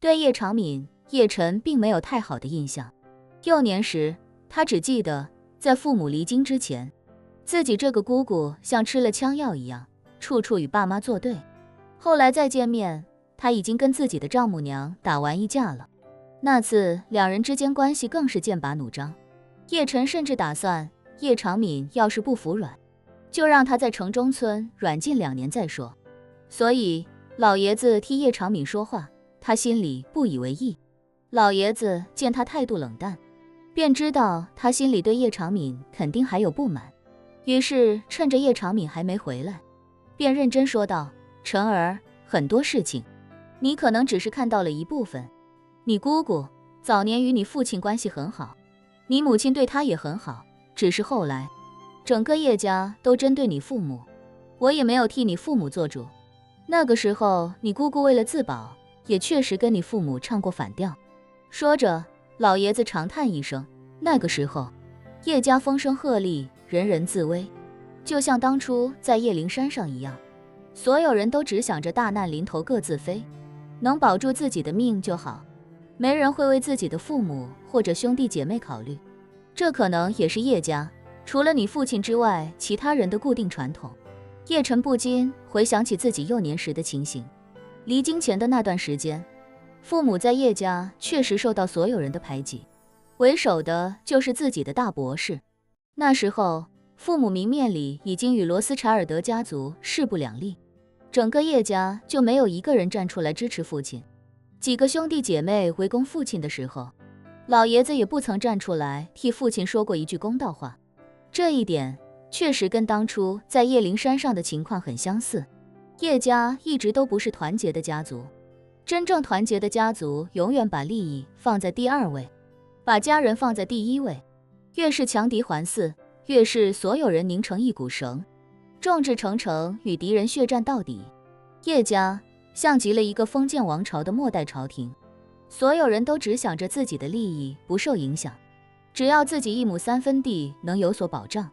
对叶长敏，叶晨并没有太好的印象。幼年时，他只记得在父母离京之前，自己这个姑姑像吃了枪药一样，处处与爸妈作对。后来再见面，他已经跟自己的丈母娘打完一架了。那次两人之间关系更是剑拔弩张，叶晨甚至打算叶长敏要是不服软，就让他在城中村软禁2年再说。所以老爷子替叶长敏说话，他心里不以为意。老爷子见他态度冷淡，便知道他心里对叶长敏肯定还有不满，于是趁着叶长敏还没回来，便认真说道：晨儿，很多事情你可能只是看到了一部分。你姑姑早年与你父亲关系很好，你母亲对她也很好，只是后来整个叶家都针对你父母，我也没有替你父母做主。那个时候你姑姑为了自保，也确实跟你父母唱过反调。说着，老爷子长叹一声，那个时候叶家风声鹤唳，人人自危，就像当初在叶灵山上一样，所有人都只想着大难临头各自飞，能保住自己的命就好，没人会为自己的父母或者兄弟姐妹考虑。这可能也是叶家除了你父亲之外其他人的固定传统。叶晨不禁回想起自己幼年时的情形，离京前的那段时间，父母在叶家确实受到所有人的排挤，为首的就是自己的大伯氏。那时候父母明面里已经与罗斯柴尔德家族势不两立，整个叶家就没有一个人站出来支持父亲。几个兄弟姐妹围攻父亲的时候，老爷子也不曾站出来替父亲说过一句公道话。这一点确实跟当初在叶灵山上的情况很相似。叶家一直都不是团结的家族，真正团结的家族永远把利益放在第2位，把家人放在第1位。越是强敌环伺，越是所有人拧成一股绳，众志成城与敌人血战到底。叶家像极了一个封建王朝的末代朝廷，所有人都只想着自己的利益不受影响，只要自己1亩3分地能有所保障，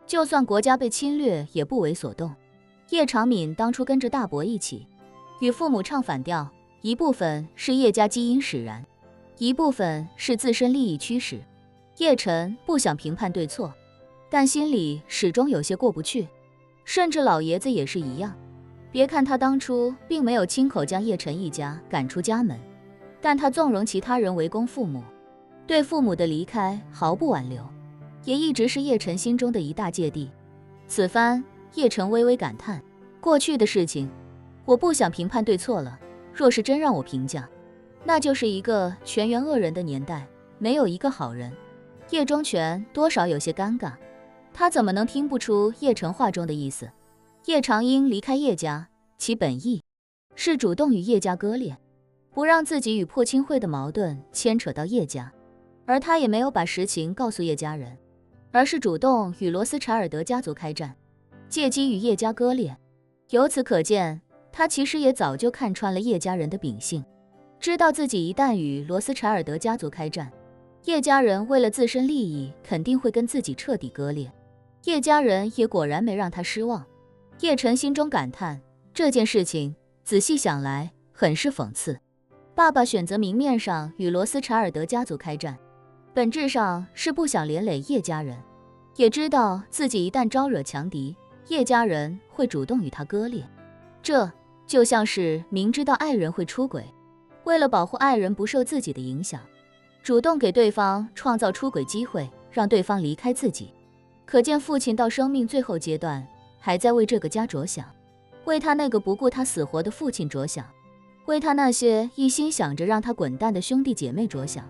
就算国家被侵略也不为所动。叶长敏当初跟着大伯一起与父母唱反调，一部分是叶家基因使然，一部分是自身利益驱使。叶晨不想评判对错，但心里始终有些过不去，甚至老爷子也是一样。别看他当初并没有亲口将叶晨一家赶出家门，但他纵容其他人围攻父母，对父母的离开毫不挽留，也一直是叶晨心中的一大芥蒂。此番叶晨微微感叹，过去的事情我不想评判对错了，若是真让我评价，那就是一个全员恶人的年代，没有一个好人。叶忠全多少有些尴尬，他怎么能听不出叶晨话中的意思？叶长英离开叶家，其本意是主动与叶家割裂，不让自己与破亲会的矛盾牵扯到叶家，而他也没有把实情告诉叶家人，而是主动与罗斯柴尔德家族开战，借机与叶家割裂。由此可见，他其实也早就看穿了叶家人的秉性，知道自己一旦与罗斯柴尔德家族开战，叶家人为了自身利益肯定会跟自己彻底割裂。叶家人也果然没让他失望。叶晨心中感叹，这件事情仔细想来很是讽刺。爸爸选择明面上与罗斯柴尔德家族开战，本质上是不想连累叶家人，也知道自己一旦招惹强敌，叶家人会主动与他割裂。这就像是明知道爱人会出轨，为了保护爱人不受自己的影响，主动给对方创造出轨机会，让对方离开自己。可见父亲到生命最后阶段还在为这个家着想，为他那个不顾他死活的父亲着想，为他那些一心想着让他滚蛋的兄弟姐妹着想。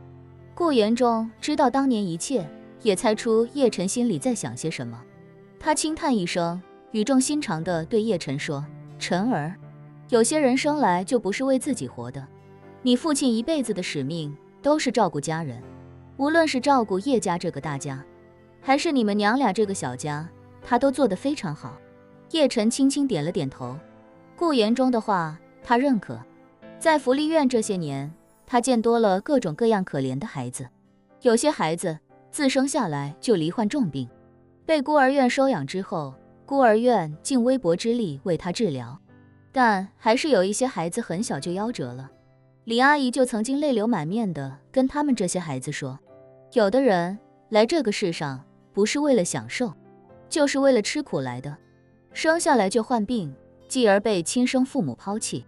顾延忠知道当年一切，也猜出叶晨心里在想些什么。他轻叹一声，语重心长地对叶晨说，晨儿，有些人生来就不是为自己活的，你父亲一辈子的使命都是照顾家人，无论是照顾叶家这个大家，还是你们娘俩这个小家，他都做得非常好。叶晨轻轻点了点头，顾延忠的话他认可。在福利院这些年，他见多了各种各样可怜的孩子，有些孩子自生下来就罹患重病，被孤儿院收养之后，孤儿院尽微薄之力为他治疗，但还是有一些孩子很小就夭折了。李阿姨就曾经泪流满面的跟他们这些孩子说，有的人来这个世上不是为了享受，就是为了吃苦来的，生下来就患病，继而被亲生父母抛弃，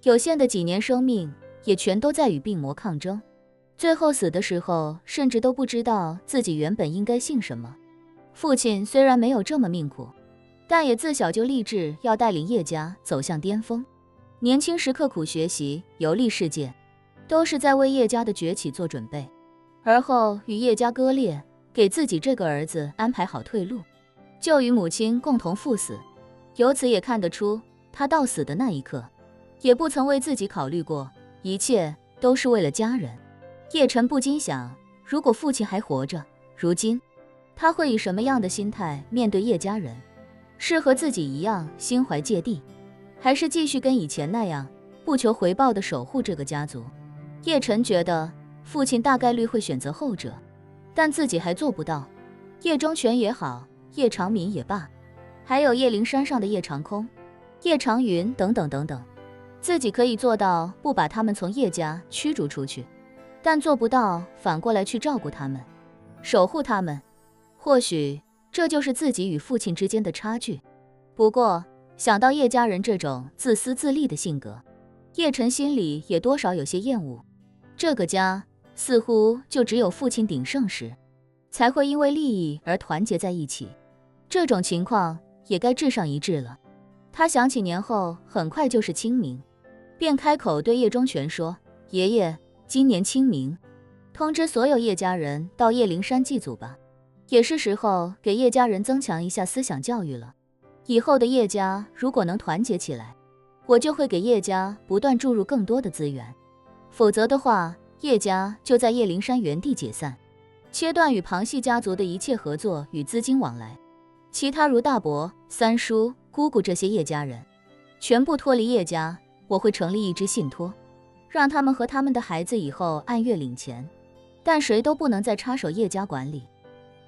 有限的几年生命也全都在与病魔抗争，最后死的时候甚至都不知道自己原本应该姓什么。父亲虽然没有这么命苦，但也自小就立志要带领叶家走向巅峰，年轻时刻苦学习，游历世界，都是在为叶家的崛起做准备，而后与叶家割裂，给自己这个儿子安排好退路，就与母亲共同赴死。由此也看得出，他到死的那一刻，也不曾为自己考虑过，一切都是为了家人。叶晨不禁想，如果父亲还活着，如今他会以什么样的心态面对叶家人？是和自己一样心怀芥蒂，还是继续跟以前那样不求回报的守护这个家族？叶晨觉得父亲大概率会选择后者，但自己还做不到。叶忠全也好，叶长民也罢，还有叶灵山上的叶长空、叶长云等等等等，自己可以做到不把他们从叶家驱逐出去，但做不到反过来去照顾他们，守护他们。或许这就是自己与父亲之间的差距。不过想到叶家人这种自私自利的性格，叶晨心里也多少有些厌恶。这个家似乎就只有父亲鼎盛时，才会因为利益而团结在一起，这种情况也该致上一致了。他想起年后很快就是清明，便开口对叶忠全说，爷爷，今年清明通知所有叶家人到叶灵山祭祖吧，也是时候给叶家人增强一下思想教育了。以后的叶家如果能团结起来，我就会给叶家不断注入更多的资源，否则的话，叶家就在叶灵山原地解散，切断与旁系家族的一切合作与资金往来。其他如大伯、三叔、姑姑这些叶家人全部脱离叶家，我会成立一支信托，让他们和他们的孩子以后按月领钱，但谁都不能再插手叶家管理。